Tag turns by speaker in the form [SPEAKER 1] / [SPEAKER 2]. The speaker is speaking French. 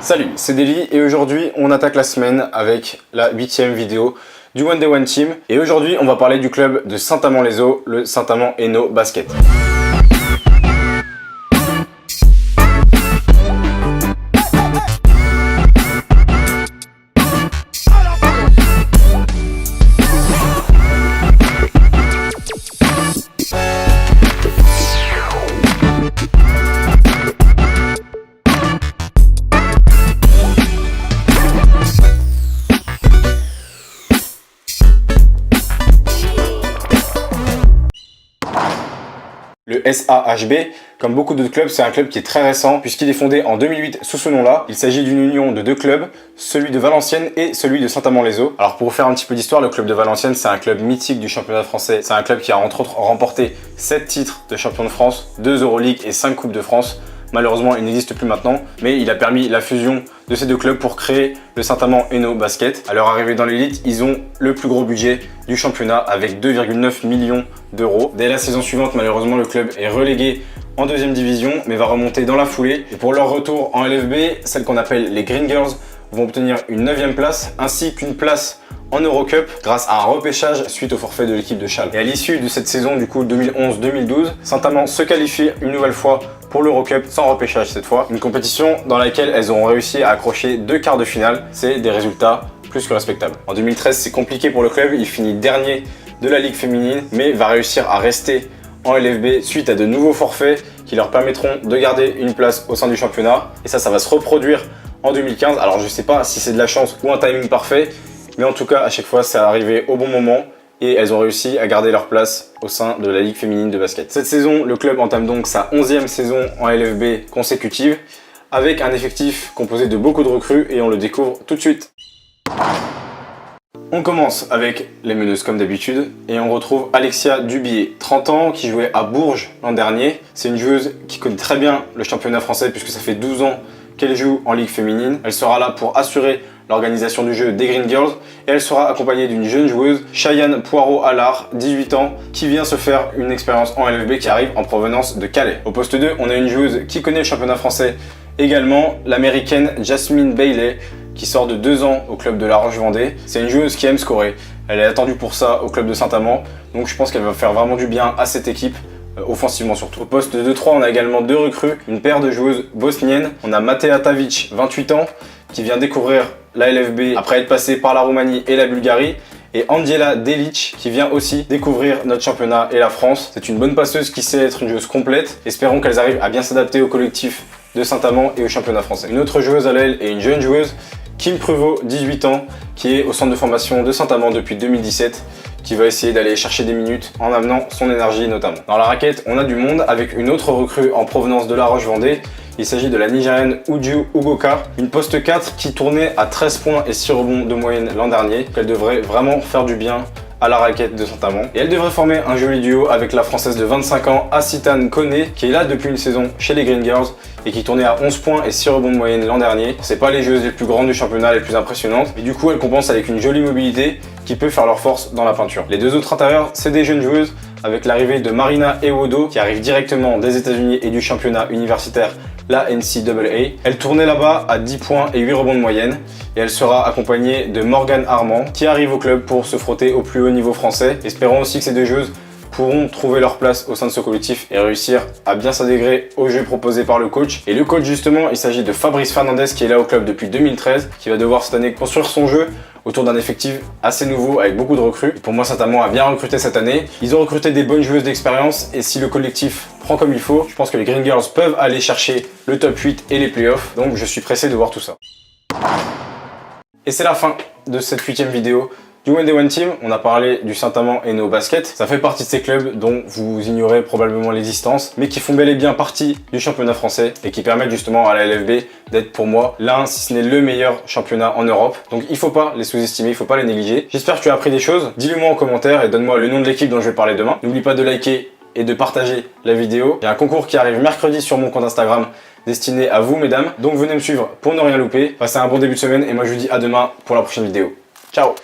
[SPEAKER 1] Salut, c'est Deli et aujourd'hui on attaque la semaine avec la 8e vidéo du One Day One Team. Et aujourd'hui on va parler du club de Saint-Amand-les-Eaux, le Saint-Amand Hainaut Basket. Le SAHB, comme beaucoup d'autres clubs, c'est un club qui est très récent puisqu'il est fondé en 2008 sous ce nom-là. Il s'agit d'une union de deux clubs, celui de Valenciennes et celui de Saint-Amand-les-Eaux. Alors pour vous faire un petit peu d'histoire, le club de Valenciennes, c'est un club mythique du championnat français. C'est un club qui a entre autres remporté 7 titres de champion de France, 2 Euroleague et 5 Coupes de France. Malheureusement, il n'existe plus maintenant, mais il a permis la fusion de ces deux clubs pour créer le Saint-Amand Hainaut Basket. À leur arrivée dans l'élite, ils ont le plus gros budget du championnat avec 2,9 millions d'euros. Dès la saison suivante, malheureusement, le club est relégué en deuxième division, mais va remonter dans la foulée. Et pour leur retour en LFB, celles qu'on appelle les Green Girls vont obtenir une 9e place ainsi qu'une place en Eurocup grâce à un repêchage suite au forfait de l'équipe de Châles. Et à l'issue de cette saison du coup 2011-2012, Saint-Amand se qualifie une nouvelle fois pour l'Eurocup sans repêchage cette fois. Une compétition dans laquelle elles ont réussi à accrocher 2 quarts de finale. C'est des résultats plus que respectables. En 2013, c'est compliqué pour le club. Il finit dernier de la Ligue féminine, mais va réussir à rester en LFB suite à de nouveaux forfaits qui leur permettront de garder une place au sein du championnat. Et ça va se reproduire en 2015. Alors je sais pas si c'est de la chance ou un timing parfait, mais en tout cas, à chaque fois, c'est arrivé au bon moment et elles ont réussi à garder leur place au sein de la Ligue féminine de basket. Cette saison, le club entame donc sa 11e saison en LFB consécutive avec un effectif composé de beaucoup de recrues et on le découvre tout de suite. On commence avec les meneuses comme d'habitude et on retrouve Alexia Dubié, 30 ans, qui jouait à Bourges l'an dernier. C'est une joueuse qui connaît très bien le championnat français puisque ça fait 12 ans qu'elle joue en Ligue féminine. Elle sera là pour assurer l'organisation du jeu des Green Girls et elle sera accompagnée d'une jeune joueuse, Cheyenne Poirot-Allard, 18 ans, qui vient se faire une expérience en LFB qui arrive en provenance de Calais. Au poste 2, on a une joueuse qui connaît le championnat français également, l'américaine Jasmine Bailey, qui sort de 2 ans au club de La Roche-Vendée. C'est une joueuse qui aime scorer. Elle est attendue pour ça au club de Saint-Amand, donc je pense qu'elle va faire vraiment du bien à cette équipe. Offensivement surtout. Au poste 2-3, on a également 2 recrues, une paire de joueuses bosniennes. On a Matea Tavic, 28 ans, qui vient découvrir la LFB après être passée par la Roumanie et la Bulgarie. Et Angela Delic, qui vient aussi découvrir notre championnat et la France. C'est une bonne passeuse qui sait être une joueuse complète. Espérons qu'elles arrivent à bien s'adapter au collectif de Saint-Amand et au championnat français. Une autre joueuse à l'aile et une jeune joueuse, Kim Pruvot, 18 ans, qui est au centre de formation de Saint-Amand depuis 2017. Qui va essayer d'aller chercher des minutes en amenant son énergie notamment. Dans la raquette, on a du monde avec une autre recrue en provenance de La Roche-Vendée. Il s'agit de la Nigérienne Uju Ugoka, une poste 4 qui tournait à 13 points et 6 rebonds de moyenne l'an dernier. Elle devrait vraiment faire du bien à la raquette de Saint-Amand. Et elle devrait former un joli duo avec la française de 25 ans, Assitane Koné, qui est là depuis une saison chez les Green Girls et qui tournait à 11 points et 6 rebonds de moyenne l'an dernier. C'est pas les joueuses les plus grandes du championnat, les plus impressionnantes, mais du coup elle compense avec une jolie mobilité qui peut faire leur force dans la peinture. Les 2 autres intérieurs, c'est des jeunes joueuses avec l'arrivée de Marina Ewodo qui arrive directement des États-Unis et du championnat universitaire, la NCAA. Elle tournait là-bas à 10 points et 8 rebonds de moyenne et elle sera accompagnée de Morgane Armand qui arrive au club pour se frotter au plus haut niveau français. Espérons aussi que ces 2 joueuses pourront trouver leur place au sein de ce collectif et réussir à bien s'intégrer au jeu proposé par le coach. Et le coach justement, il s'agit de Fabrice Fernandez qui est là au club depuis 2013, qui va devoir cette année construire son jeu autour d'un effectif assez nouveau avec beaucoup de recrues. Pour moi, Saint-Amand a bien recruté cette année. Ils ont recruté des bonnes joueuses d'expérience et si le collectif prend comme il faut, je pense que les Green Girls peuvent aller chercher le top 8 et les playoffs. Donc je suis pressé de voir tout ça. Et c'est la fin de cette 8e vidéo du One Day One Team. On a parlé du Saint-Amand Hainaut Basket. Ça fait partie de ces clubs dont vous ignorez probablement l'existence, mais qui font bel et bien partie du championnat français et qui permettent justement à la LFB d'être pour moi l'un, si ce n'est le meilleur championnat en Europe. Donc il faut pas les sous-estimer, il faut pas les négliger. J'espère que tu as appris des choses. Dis-le moi en commentaire et donne-moi le nom de l'équipe dont je vais parler demain. N'oublie pas de liker et de partager la vidéo. Il y a un concours qui arrive mercredi sur mon compte Instagram destiné à vous mesdames. Donc venez me suivre pour ne rien louper. Passez un bon début de semaine et moi je vous dis à demain pour la prochaine vidéo. Ciao!